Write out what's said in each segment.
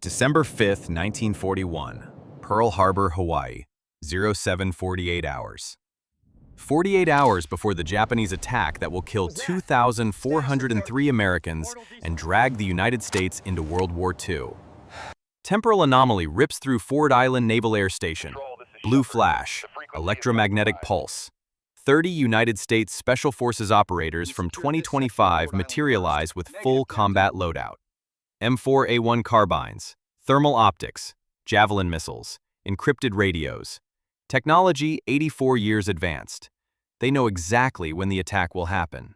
December 5th, 1941, Pearl Harbor, Hawaii, 0748 hours. 48 hours before the Japanese attack that will kill 2,403 Americans and drag the United States into World War II. Temporal anomaly rips through Ford Island Naval Air Station. Blue flash, electromagnetic pulse. 30 United States Special Forces operators from 2025 materialize with full combat loadout. M4A1 carbines, thermal optics, Javelin missiles, encrypted radios. Technology 84 years advanced. They know exactly when the attack will happen.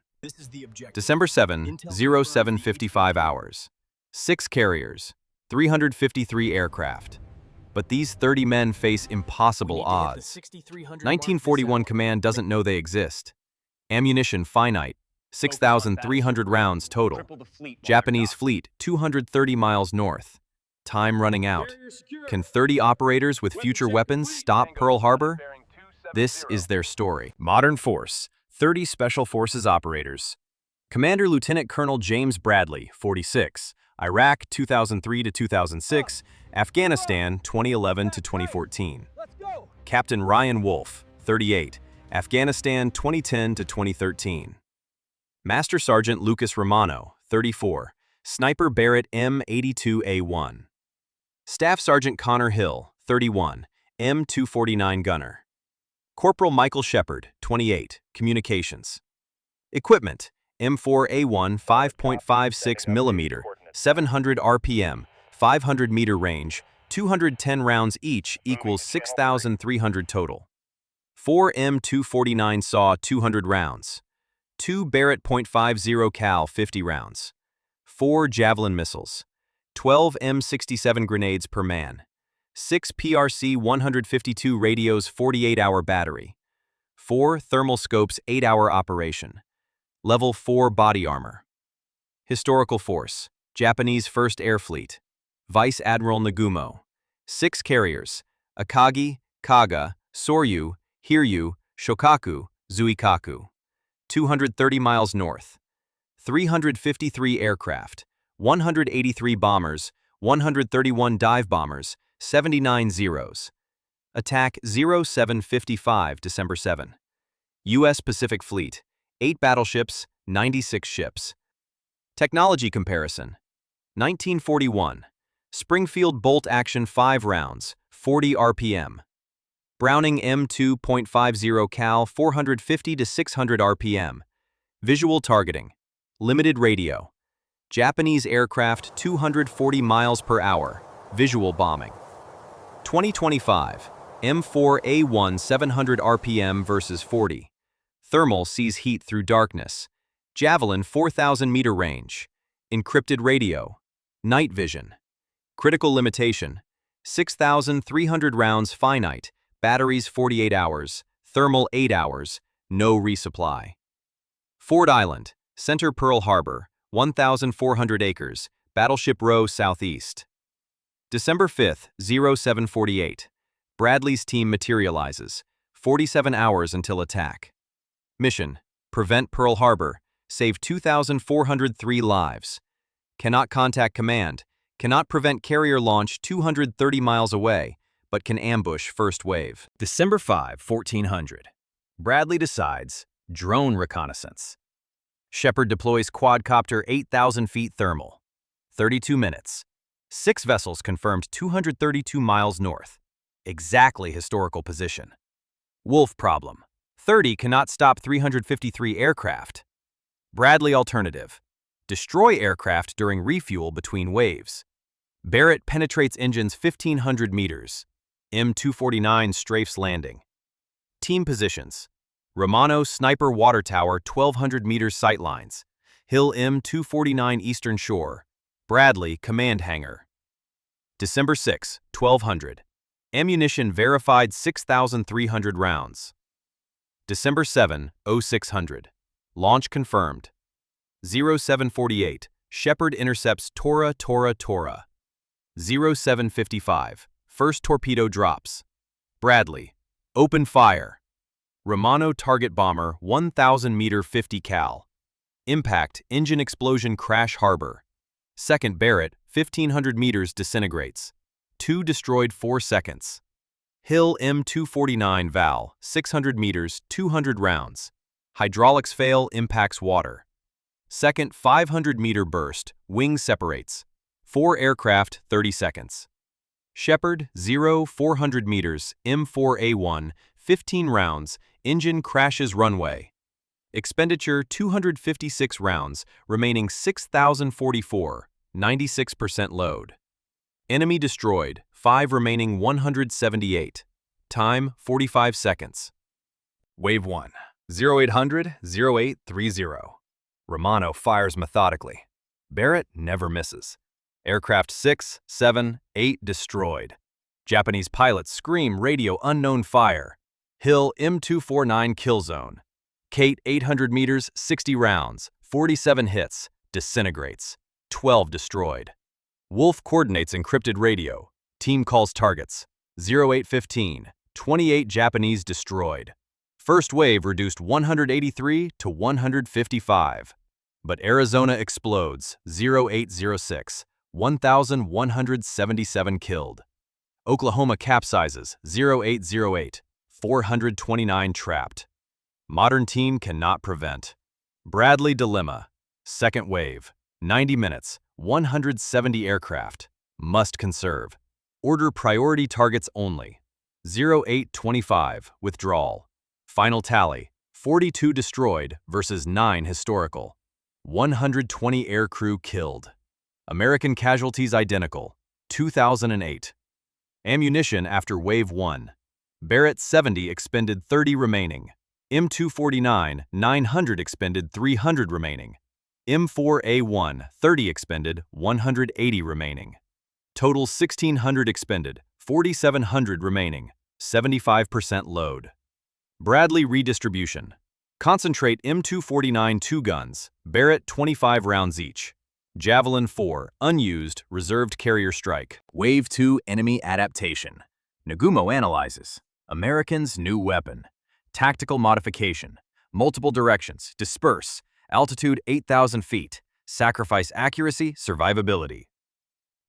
December 7, 0755 hours. 6 carriers, 353 aircraft. But these 30 men face impossible odds. 1941 Command doesn't know they exist. Ammunition finite, 6,300 rounds total. Japanese fleet 230 miles north. Time running out. Can 30 operators with future weapons stop Pearl Harbor? This is their story. Modern Force, 30 Special Forces operators. Commander Lieutenant Colonel James Bradley, 46. Iraq 2003 to 2006, Afghanistan 2011 to 2014. Captain Ryan Wolf, 38. Afghanistan 2010 to 2013. Master Sergeant Lucas Romano, 34. Sniper Barrett M82A1. Staff Sergeant Connor Hill, 31. M249 Gunner. Corporal Michael Shepard, 28. Communications. Equipment: M4A1 5.56 mm, 700 RPM, 500 meter range, 210 rounds each equals 6,300 total. 4 M249 SAW 200 rounds. 2 Barrett .50 cal 50 rounds. 4 Javelin missiles. 12 M67 grenades per man. 6 PRC 152 radios 48-hour battery. 4 thermal scopes 8-hour operation. Level 4 body armor. Historical force: Japanese 1st Air Fleet. Vice Admiral Nagumo. 6 carriers: Akagi, Kaga, Soryu, Hiryu, Shokaku, Zuikaku. 230 miles north. 353 aircraft. 183 bombers, 131 dive bombers, 79 Zeros. Attack 0755 December 7. U.S. Pacific Fleet, 8 battleships, 96 ships. Technology comparison. 1941. Springfield bolt action 5 rounds, 40 RPM. Browning M2.50 cal 450 to 600 RPM. Visual targeting. Limited radio. Japanese aircraft 240 miles per hour. Visual bombing. 2025. M4A1 700 RPM versus 40. Thermal sees heat through darkness. Javelin 4,000 meter range. Encrypted radio. Night vision. Critical limitation: 6,300 rounds finite. Batteries 48 hours, thermal 8 hours, no resupply. Ford Island, Center Pearl Harbor, 1,400 acres, Battleship Row Southeast. December 5th, 0748. Bradley's team materializes, 47 hours until attack. Mission: prevent Pearl Harbor, save 2,403 lives. Cannot contact command, cannot prevent carrier launch 230 miles away, but can ambush first wave. December 5, 1400. Bradley decides drone reconnaissance. Shepard deploys quadcopter 8,000 feet thermal. 32 minutes. 6 vessels confirmed 232 miles north. Exactly historical position. Wolf problem: 30 cannot stop 353 aircraft. Bradley alternative: destroy aircraft during refuel between waves. Barrett penetrates engines 1,500 meters. M249 strafes landing. Team positions: Romano Sniper Water Tower 1,200 meters sightlines. Hill M249 Eastern Shore. Bradley Command Hangar. December 6, 1200. Ammunition verified 6,300 rounds. December 7, 0600. Launch confirmed. 0748. Shepard intercepts Tora. 0755. First torpedo drops. Bradley: open fire. Romano target bomber 1,000 meter 50 cal. Impact: engine explosion crash harbor. Second Barrett 1,500 meters disintegrates. 2 destroyed 4 seconds. Hill M249 Val, 600 meters, 200 rounds. Hydraulics fail, impacts water. Second 500-meter burst, wing separates. 4 aircraft, 30 seconds. Shepherd, 0, 400 meters, M4A1, 15 rounds, engine crashes runway. Expenditure 256 rounds, remaining 6,044, 96% load. Enemy destroyed, 5 remaining 178. Time 45 seconds. Wave 1, 0800, 0830. Romano fires methodically. Barrett never misses. Aircraft 6, 7, 8 destroyed. Japanese pilots scream radio unknown fire. Hill M249 kill zone. Kate 800 meters, 60 rounds, 47 hits, disintegrates. 12 destroyed. Wolf coordinates encrypted radio. Team calls targets. 0815, 28 Japanese destroyed. First wave reduced 183 to 155. But Arizona explodes. 0806, 1,177 killed. Oklahoma capsizes. 0808, 429 trapped. Modern team cannot prevent. Bradley dilemma. Second wave. 90 minutes. 170 aircraft. Must conserve. Order priority targets only. 0825. Withdrawal. Final tally. 42 destroyed versus 9 historical. 120 aircrew killed. American casualties identical. 2008. Ammunition after Wave 1. Barrett 70 expended 30 remaining. M249, 900 expended 300 remaining. M4A1, 30 expended, 180 remaining. Total 1,600 expended, 4,700 remaining, 75% load. Bradley redistribution. Concentrate M249 2 guns, Barrett 25 rounds each. Javelin 4, unused, reserved carrier strike. Wave 2 enemy adaptation. Nagumo analyzes. Americans' new weapon. Tactical modification. Multiple directions, disperse. Altitude 8,000 feet. Sacrifice accuracy, survivability.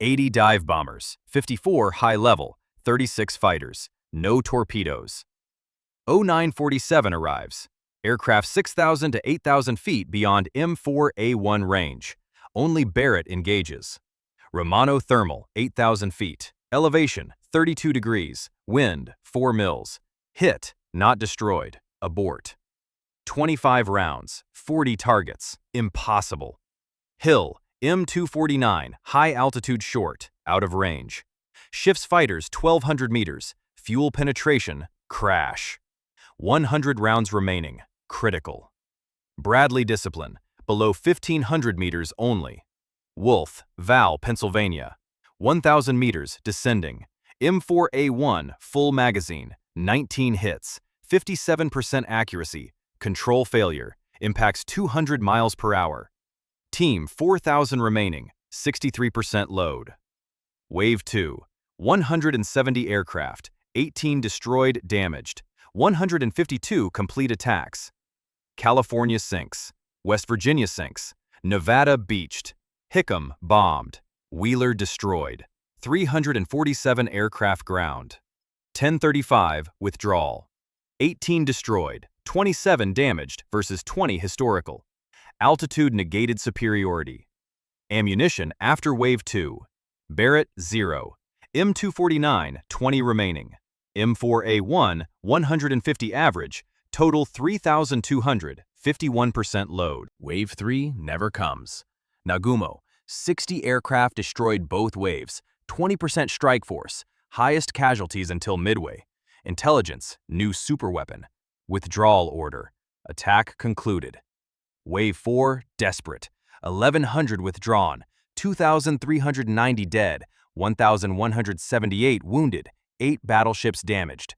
80 dive bombers, 54 high level, 36 fighters, no torpedoes. 0947 arrives. Aircraft 6,000 to 8,000 feet beyond M4A1 range. Only Barrett engages. Romano thermal, 8,000 feet. Elevation, 32 degrees. Wind, 4 mils. Hit, not destroyed. Abort. 25 rounds, 40 targets. Impossible. Hill, M249, high altitude short, out of range. Shifts fighters 1,200 meters. Fuel penetration, crash. 100 rounds remaining, critical. Bradley discipline, below 1,500 meters only. Wolf, Val, Pennsylvania. 1,000 meters, descending. M4A1, full magazine, 19 hits, 57% accuracy. Control failure, impacts 200 miles per hour. Team 4,000 remaining, 63% load. Wave 2, 170 aircraft, 18 destroyed, damaged. 152 complete attacks. California sinks. West Virginia sinks. Nevada beached. Hickam bombed. Wheeler destroyed. 347 aircraft ground. 1035 withdrawal. 18 destroyed. 27 damaged versus 20 historical. Altitude negated superiority. Ammunition after Wave 2. Barrett 0. M249 20 remaining. M4A1 150 average. Total 3,200, 51% load. Wave 3 never comes. Nagumo 60 aircraft destroyed both waves. 20% strike force. Highest casualties until midway. Intelligence new superweapon. Withdrawal order. Attack concluded. Wave 4, desperate. 1,100 withdrawn. 2,390 dead. 1,178 wounded. 8 battleships damaged.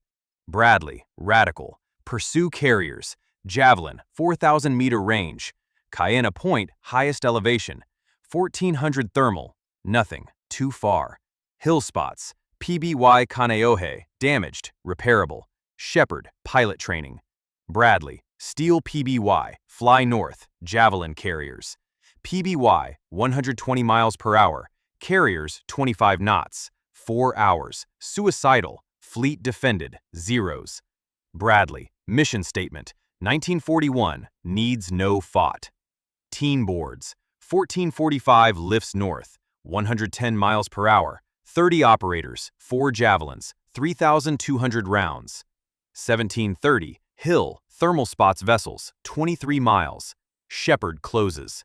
Bradley, radical. Pursue carriers. Javelin, 4,000-meter range. Cayena Point, highest elevation. 1,400 thermal. Nothing. Too far. Hill spots. PBY Kaneohe, damaged. Repairable. Shepherd, pilot training. Bradley, steel PBY, fly north, Javelin carriers. PBY, 120 miles per hour, Carriers, 25 knots. 4 hours. Suicidal. Fleet defended. Zeros. Bradley, mission statement. 1941, needs no fought. Teen boards. 1445 lifts north. 110 miles per hour. 30 operators. 4 javelins. 3,200 rounds. 1730, Hill, thermal spots vessels. 23 miles. Shepherd closes.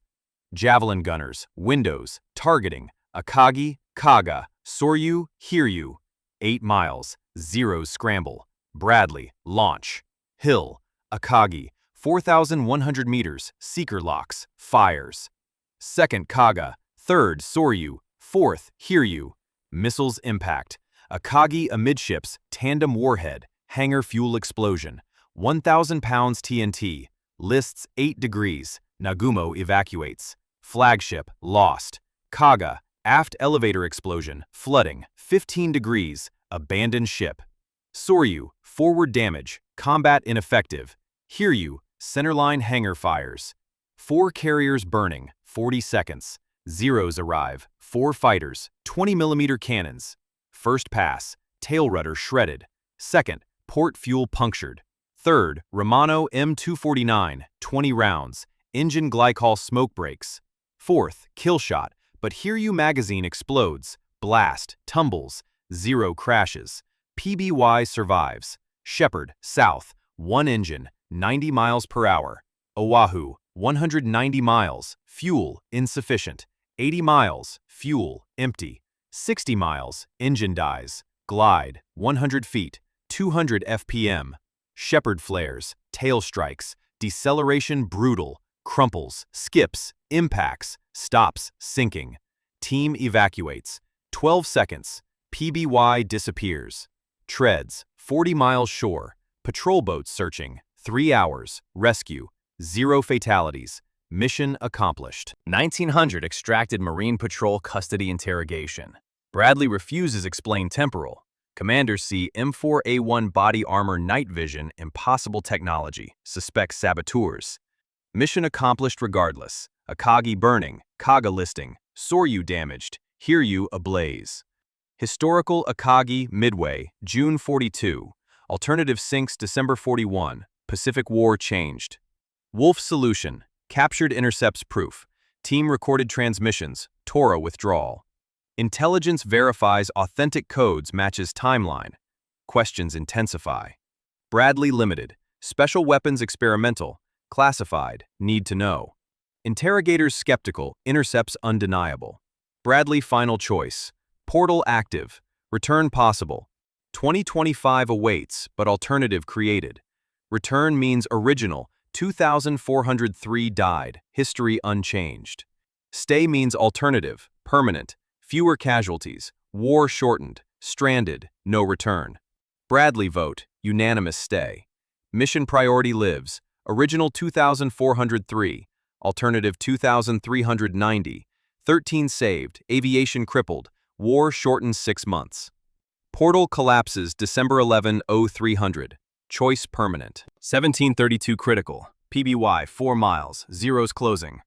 Javelin gunners. Windows. Targeting. Akagi, Kaga, Soryu, Hiryu. 8 miles. Zeros scramble. Bradley, launch. Hill, Akagi, 4,100 meters, seeker locks, fires. Second Kaga, third Soryu, fourth Hiryu. Missiles impact. Akagi amidships, tandem warhead, hangar fuel explosion. 1,000 pounds TNT. Lists 8 degrees. Nagumo evacuates. Flagship, lost. Kaga, aft elevator explosion, flooding, 15 degrees, abandoned ship. Soryu, forward damage, combat ineffective. Hiryu, centerline hangar fires. 4 carriers burning, 40 seconds. Zeros arrive, 4 fighters, 20mm cannons. First pass, tail rudder shredded. Second, port fuel punctured. Third, Romano M249, 20 rounds, engine glycol smoke breaks. Fourth, kill shot, but Hiryu magazine explodes, blast, tumbles, 0 crashes. PBY survives. Shepherd, south, 1 engine, 90 miles per hour. Oahu, 190 miles, fuel insufficient. 80 miles, fuel empty. 60 miles, engine dies. Glide, 100 feet, 200 FPM. Shepherd flares, tail strikes, deceleration brutal, crumples, skips, impacts, stops, sinking. Team evacuates. 12 seconds. PBY disappears. Treads, 40 miles shore. Patrol boats searching. 3 hours. Rescue. 0 fatalities. Mission accomplished. 1900 extracted Marine Patrol custody interrogation. Bradley refuses explain temporal. Commanders see M4A1 body armor night vision impossible technology. Suspects saboteurs. Mission accomplished regardless. Akagi burning. Kaga listing. Soryu damaged. Hiryu ablaze. Historical Akagi Midway, June 42. Alternative sinks December 41. Pacific War changed. Wolf solution. Captured intercepts proof. Team recorded transmissions. Tora withdrawal. Intelligence verifies authentic codes matches timeline. Questions intensify. Bradley Limited. Special weapons experimental. Classified. Need to know. Interrogators skeptical. Intercepts undeniable. Bradley final choice. Portal active. Return possible. 2025 awaits, but alternative created. Return means original. 2,403 died. History unchanged. Stay means alternative. Permanent. Fewer casualties. War shortened. Stranded. No return. Bradley vote. Unanimous stay. Mission priority lives. Original 2,403. Alternative 2,390. 13 saved. Aviation crippled. War shortened 6 months. Portal collapses December 11, 0300. Choice permanent. 1732 critical. PBY 4 miles. Zeros closing.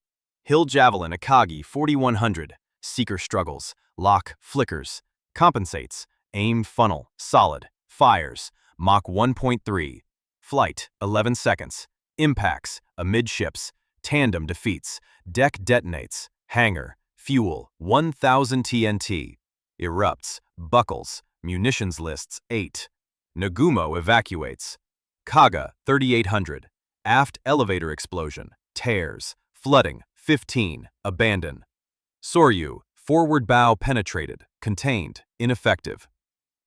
Hill Javelin Akagi 4100. Seeker struggles. Lock flickers. Compensates. Aim funnel. Solid. Fires. Mach 1.3. Flight 11 seconds. Impacts. Amidships. Tandem defeats. Deck detonates. Hangar. Fuel 1,000 TNT. Erupts. Buckles. Munitions lists 8. Nagumo evacuates. Kaga 3,800. Aft elevator explosion. Tears. Flooding 15. Abandon. Soryu. Forward bow penetrated. Contained. Ineffective.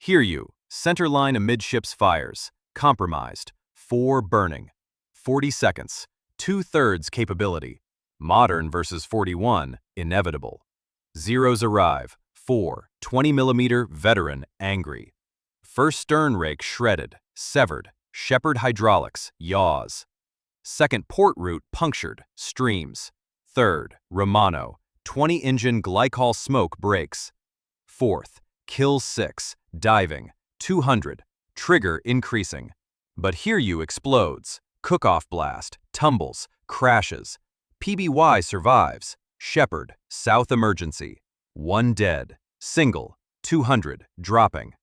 Hiryu. Centerline amidships fires. Compromised. 4 burning. 40 seconds. 2/3 capability. Modern versus 41. Inevitable. Zeros arrive. 4. 20mm veteran angry. First stern rake shredded. Severed. Shepherd hydraulics. Yaws. Second port route punctured. Streams. Third. Romano. 20-engine glycol smoke breaks. Fourth. Kill 6. Diving. 200. Trigger increasing. But Hiryu explodes. Cook-off blast. Tumbles. Crashes. PBY survives. Shepherd. South emergency. 1 dead. Single, 200, dropping.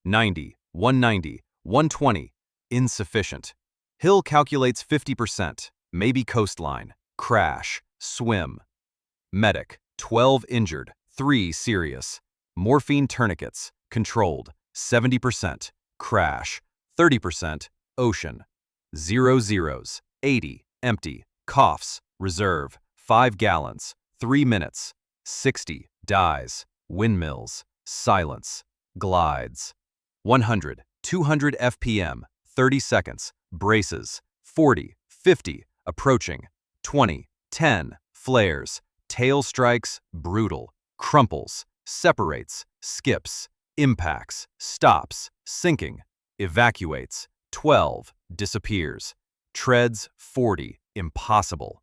90, 190, 120, insufficient. Hill calculates 50%, maybe coastline. Crash, swim. Medic, 12 injured, 3 serious. Morphine tourniquets, controlled, 70%. Crash, 30%, ocean. 0 zeros, 80, empty. Coughs, reserve, 5 gallons, 3 minutes. 60, dies. Windmills, silence. Glides. 100, 200 FPM, 30 seconds. Braces, 40, 50, approaching. 20, 10, flares. Tail strikes, brutal. Crumples, separates, skips, impacts, stops, sinking, evacuates. 12, disappears. Treads, 40, impossible.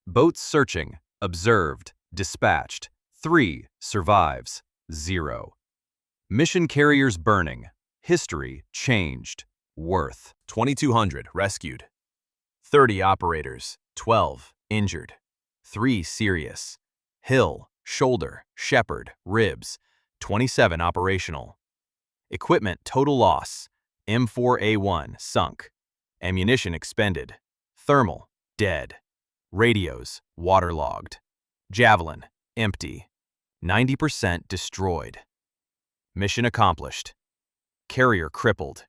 Boats searching, observed, dispatched. 3, survives. 0. Mission carriers burning. History changed. Worth. 2,200 rescued. 30 operators. 12 injured. 3 serious. Hill, shoulder, shepherd, ribs. 27 operational. Equipment total loss. M4A1 sunk. Ammunition expended. Thermal, dead. Radios, waterlogged. Javelin, empty. 90% destroyed. Mission accomplished. Carrier crippled.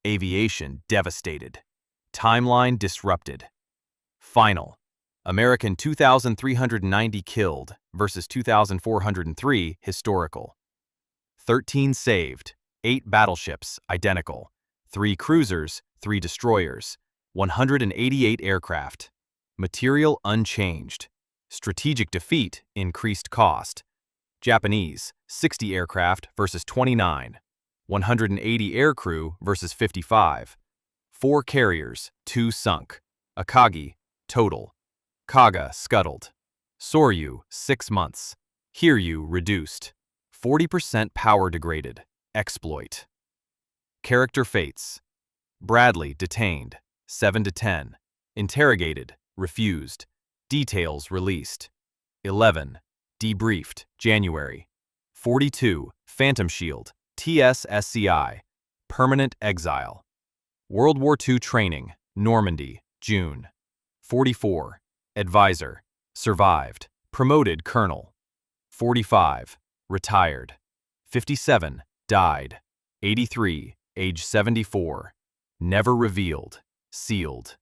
Aviation devastated. Timeline disrupted. Final. American 2,390 killed versus 2,403 historical. 13 saved. 8 battleships identical. 3 cruisers, 3 destroyers. 188 aircraft. Material unchanged. Strategic defeat increased cost. Japanese, 60 aircraft versus 29. 180 aircrew versus 55. 4 carriers, 2 sunk. Akagi, total. Kaga, scuttled. Soryu, 6 months. Hiryu, reduced. 40% power degraded. Exploit. Character fates. Bradley, detained. 7 to 10. Interrogated, refused. Details released. 11. Debriefed, January. 42. Phantom Shield, TSSCI. Permanent exile. World War II training, Normandy, June. 44. Advisor. Survived. Promoted colonel. 45. Retired. 57. Died. 83. Age 74. Never revealed. Sealed.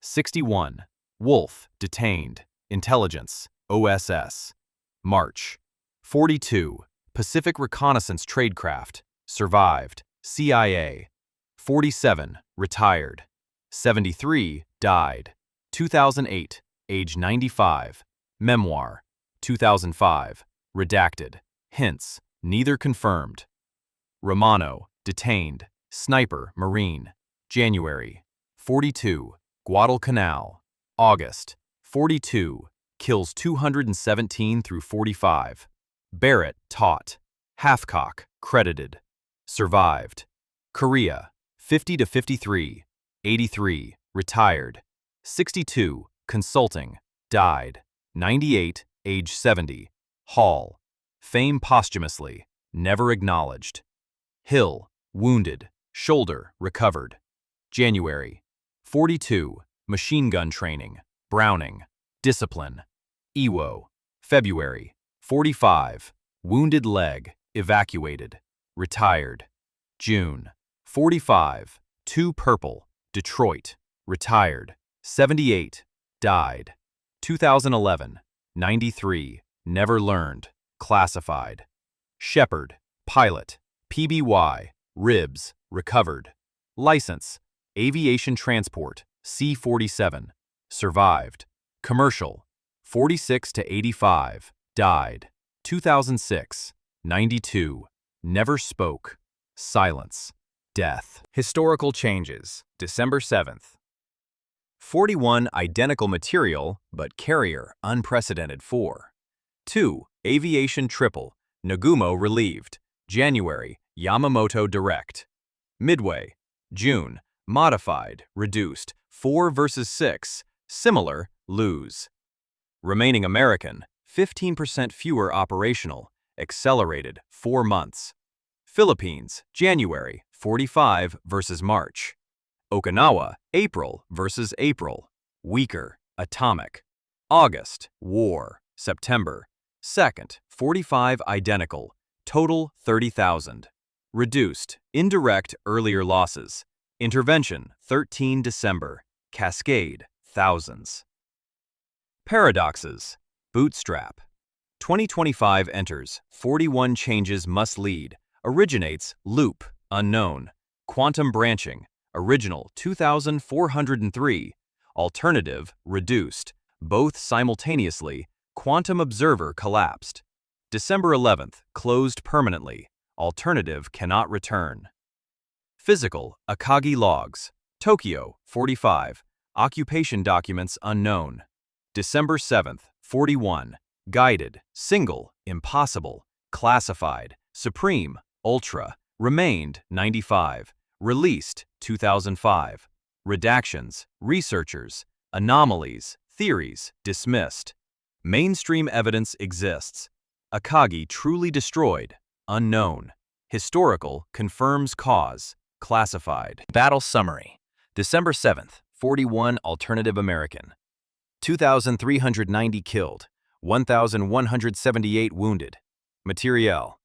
61. Wolf. Detained. Intelligence. OSS. March. 42. Pacific Reconnaissance Tradecraft. Survived. CIA. 47. Retired. 73. Died. 2008. Age 95. Memoir. 2005. Redacted. Hints. Neither confirmed. Romano. Detained. Sniper. Marine. January. 42. Guadalcanal. August. 42. Kills 217 through 45. Barrett. Taught. Halfcock. Credited. Survived. Korea. 50 to 53. 83. Retired. 62. Consulting. Died. 98. Age 70. Hall. Fame posthumously. Never acknowledged. Hill. Wounded. Shoulder. Recovered. January. 42. Machine gun training. Browning. Discipline. Iwo. February. 45. Wounded leg. Evacuated. Retired. June. 45. 2 purple. Detroit. Retired. 78. Died. 2011. 93. Never learned. Classified. Shepherd. Pilot. PBY. Ribs. Recovered. License. Aviation Transport. C-47. Survived. Commercial. 46 to 85. Died. 2006. 92. Never spoke. Silence. Death. Historical changes. December 7th. 41 identical material, but carrier unprecedented 4. 2. Aviation triple. Nagumo relieved. January. Yamamoto direct. Midway. June. Modified, reduced. 4 versus 6. Similar, lose. Remaining American. 15% fewer operational. accelerated 4 months. Philippines, January, 45 versus March. Okinawa, April versus April, weaker, atomic. August, war, September, 2nd, 45 identical, total 30,000. Reduced, indirect earlier losses. Intervention, 13 December, cascade, thousands. Paradoxes, bootstrap. 2025 enters, 41 changes must lead, originates, loop, unknown, quantum branching, original 2403, alternative, reduced, both simultaneously, quantum observer collapsed. December 11th, closed permanently, alternative cannot return. Physical, Akagi logs, Tokyo, 45, occupation documents unknown. December 7th, 41, guided, single, impossible, classified, supreme, ultra, remained, 95, released, 2005, redactions, researchers, anomalies, theories, dismissed. Mainstream evidence exists. Akagi truly destroyed, unknown. Historical confirms cause, classified. Battle summary. December 7th, 41 alternative American. 2,390 killed, 1,178 wounded. Materiel: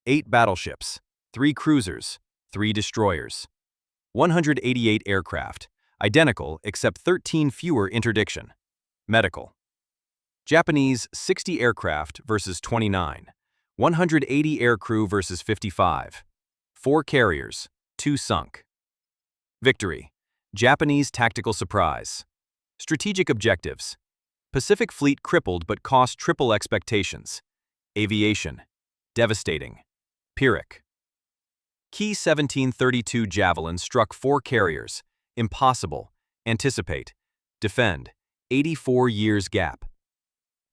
8 battleships, 3 cruisers, 3 destroyers. 188 aircraft, identical except 13 fewer interdiction. Medical: Japanese 60 aircraft versus 29, 180 aircrew versus 55. 4 carriers, 2 sunk. Victory: Japanese tactical surprise. Strategic objectives: Pacific Fleet crippled but cost triple expectations. Aviation: devastating. Pyrrhic: Key 1732 Javelin struck 4 carriers. Impossible. Anticipate. Defend. 84 years gap.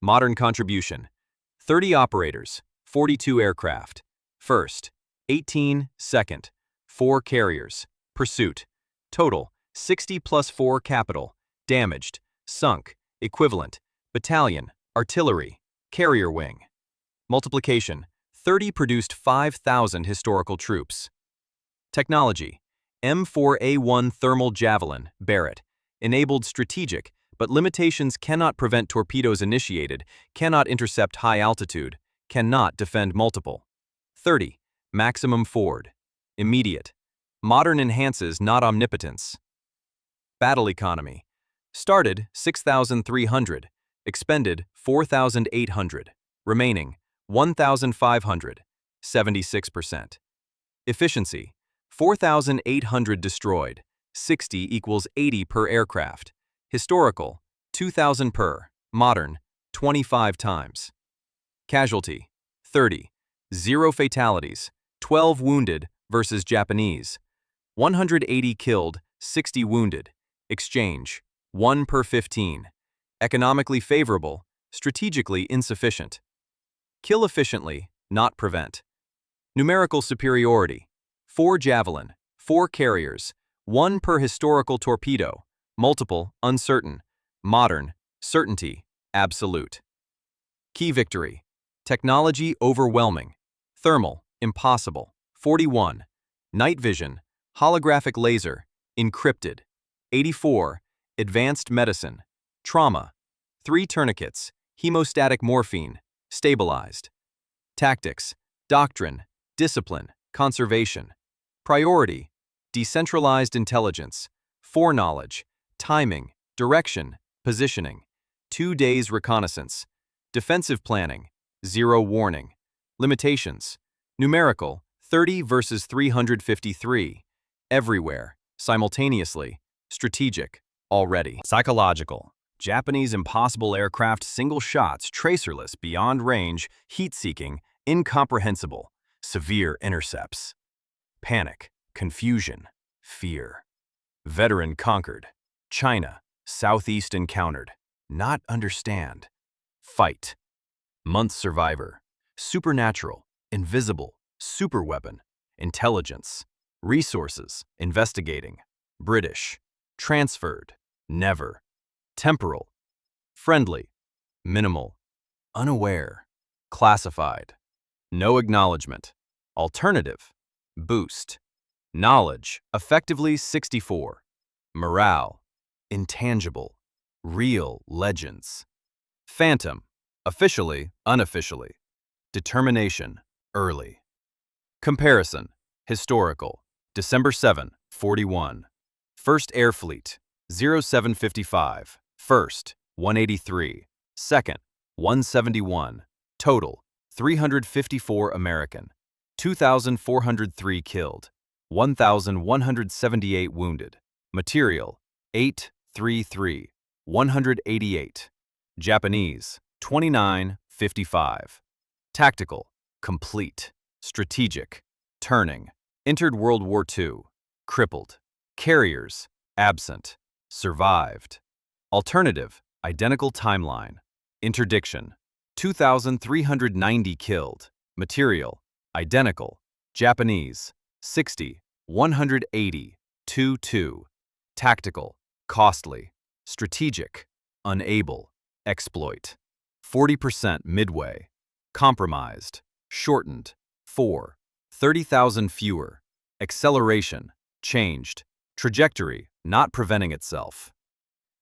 Modern contribution: 30 operators, 42 aircraft. First, 18, second, 4 carriers. Pursuit: total, 60 plus 4 capital. Damaged, sunk, equivalent, battalion, artillery, carrier wing. Multiplication: 30 produced 5,000 historical troops. Technology: M4A1 thermal javelin, Barrett, enabled strategic, but limitations: cannot prevent torpedoes initiated, cannot intercept high altitude, cannot defend multiple. 30. Maximum forward. Immediate. Modern enhances not omnipotence. Battle economy: started 6,300, expended 4,800, remaining 1,500, 76%. Efficiency: 4,800 destroyed, 60 equals 80 per aircraft. Historical: 2,000 per, modern, 25 times. Casualty: 30, 0 fatalities, 12 wounded versus Japanese. 180 killed, 60 wounded. Exchange: 1 per 15. Economically favorable, strategically insufficient. Kill efficiently, not prevent. Numerical superiority: 4 Javelin, 4 carriers, 1 per historical torpedo, multiple, uncertain, modern, certainty, absolute. Key victory: technology overwhelming, thermal, impossible, 41, night vision, holographic laser, encrypted, 84, advanced medicine, trauma, 3 tourniquets, hemostatic morphine, stabilized. Tactics: doctrine, discipline, conservation. Priority: decentralized intelligence, foreknowledge, timing, direction, positioning. 2 days reconnaissance. Defensive planning, 0 warning. Limitations: numerical, 30 versus 353. Everywhere, simultaneously. Strategic, already. Psychological: Japanese impossible aircraft, single shots, tracerless, beyond range, heat-seeking, incomprehensible. Severe intercepts. Panic, confusion, fear. Veteran conquered. China, Southeast encountered. Not understand. Fight. Month survivor. Supernatural, invisible, superweapon, intelligence. Resources, investigating. British. Transferred, never. Temporal. Friendly, minimal. Unaware. Classified. no acknowledgement. Alternative, boost. Knowledge, effectively 64. Morale, intangible, real legends. Phantom, officially, unofficially. Determination, early. Comparison, historical, December 7, 41. First Air Fleet, 0755. First, 183. Second, 171. Total, 354 American. 2,403 killed. 1,178 wounded. Material, 833. 188. Japanese, 2955. Tactical, complete. Strategic, turning. Entered World War II. Crippled. Carriers, absent. Survived. Alternative, identical timeline. Interdiction, 2,390 killed. Material, identical. Japanese, 60, 180, 22. Tactical, costly. Strategic, unable. Exploit, 40% midway. Compromised, shortened. 4, 30,000 fewer. Acceleration, changed. Trajectory, not preventing itself.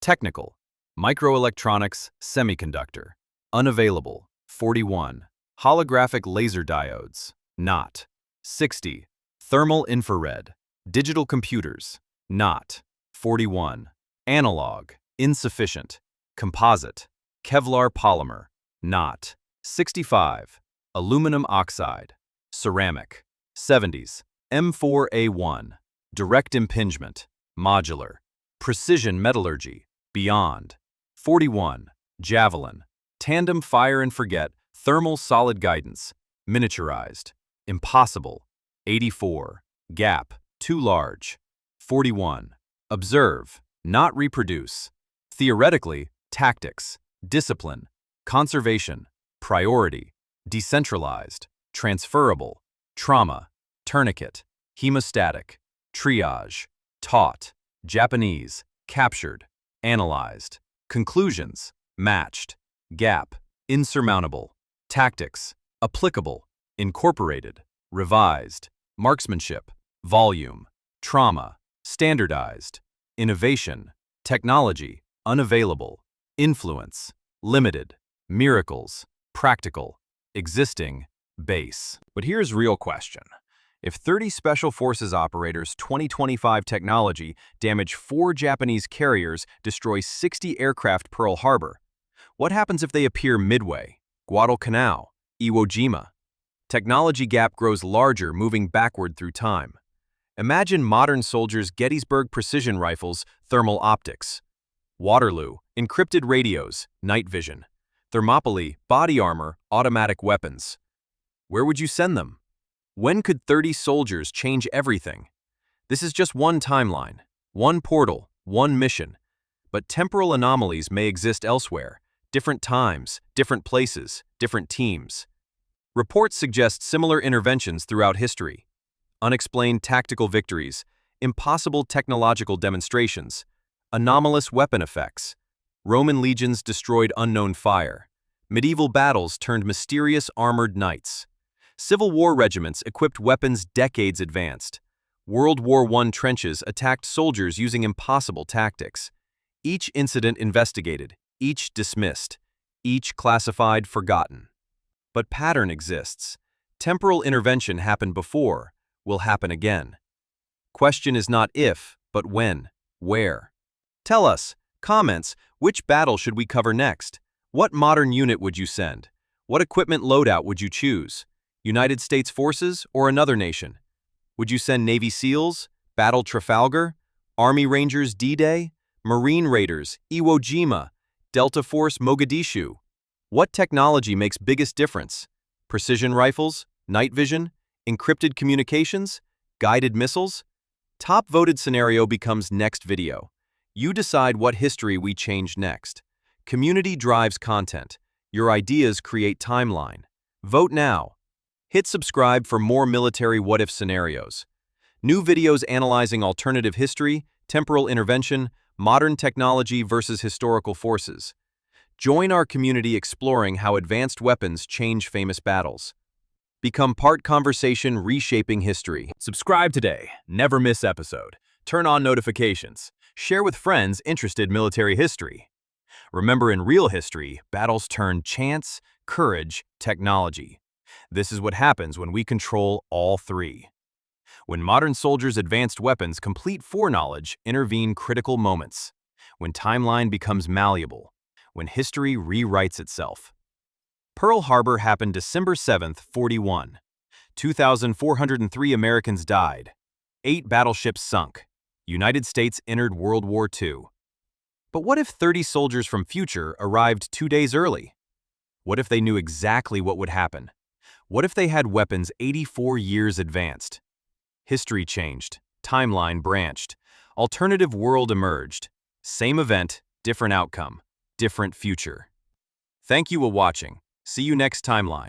Technical, microelectronics, semiconductor. Unavailable, 41. Holographic laser diodes, not. 60. Thermal infrared. Digital computers, not. 41. Analog, insufficient. Composite, Kevlar polymer, not. 65. Aluminum oxide. Ceramic, 70s. M4A1. Direct impingement, modular. Precision metallurgy, beyond. 41. Javelin. Tandem fire and forget, thermal solid guidance. Miniaturized. Impossible. 84. Gap, too large. 41. Observe, not reproduce. Theoretically, tactics, discipline, conservation, priority, decentralized, transferable, trauma, tourniquet, hemostatic, triage, taught, Japanese, captured, analyzed, conclusions, matched, gap, insurmountable, tactics, applicable, incorporated, revised, marksmanship, volume, trauma, standardized, innovation, technology, unavailable, influence, limited, miracles, practical, existing, base. But here's real question. If 30 Special Forces operators' 2025 technology damage 4 Japanese carriers, destroy 60 aircraft Pearl Harbor, what happens if they appear midway, Guadalcanal, Iwo Jima? Technology gap grows larger, moving backward through time. Imagine modern soldiers' Gettysburg precision rifles, thermal optics. Waterloo, encrypted radios, night vision. Thermopylae, body armor, automatic weapons. Where would you send them? When could 30 soldiers change everything? This is just one timeline, one portal, one mission. But temporal anomalies may exist elsewhere, different times, different places, different teams. Reports suggest similar interventions throughout history. Unexplained tactical victories, impossible technological demonstrations, anomalous weapon effects. Roman legions destroyed unknown fire. Medieval battles turned mysterious armored knights. Civil War regiments equipped weapons decades advanced. World War I trenches attacked soldiers using impossible tactics. Each incident investigated, each dismissed, each classified, forgotten. But pattern exists. Temporal intervention happened before, will happen again. Question is not if, but when, where. Tell us, comments, which battle should we cover next? What modern unit would you send? What equipment loadout would you choose? United States forces or another nation? Would you send Navy SEALs, Battle Trafalgar, Army Rangers D-Day, Marine Raiders, Iwo Jima, Delta Force Mogadishu? What technology makes biggest difference? Precision rifles, night vision, encrypted communications, guided missiles? Top voted scenario becomes next video. You decide what history we change next. Community drives content. Your ideas create timeline. Vote now. Hit subscribe for more military what-if scenarios. New videos analyzing alternative history, temporal intervention, modern technology versus historical forces. Join our community exploring how advanced weapons change famous battles. Become part conversation reshaping history. Subscribe today. Never miss episode. Turn on notifications. Share with friends interested military history. Remember, in real history, battles turn chance, courage, technology. This is what happens when we control all three. When modern soldiers' advanced weapons complete foreknowledge, intervene critical moments. When timeline becomes malleable. When history rewrites itself. Pearl Harbor happened December 7th, 41. 2,403 Americans died. 8 battleships sunk. United States entered World War II. But what if 30 soldiers from future arrived 2 days early? What if they knew exactly what would happen? What if they had weapons 84 years advanced? History changed. Timeline branched. Alternative world emerged. Same event, different outcome, different future. Thank you for watching. See you next timeline.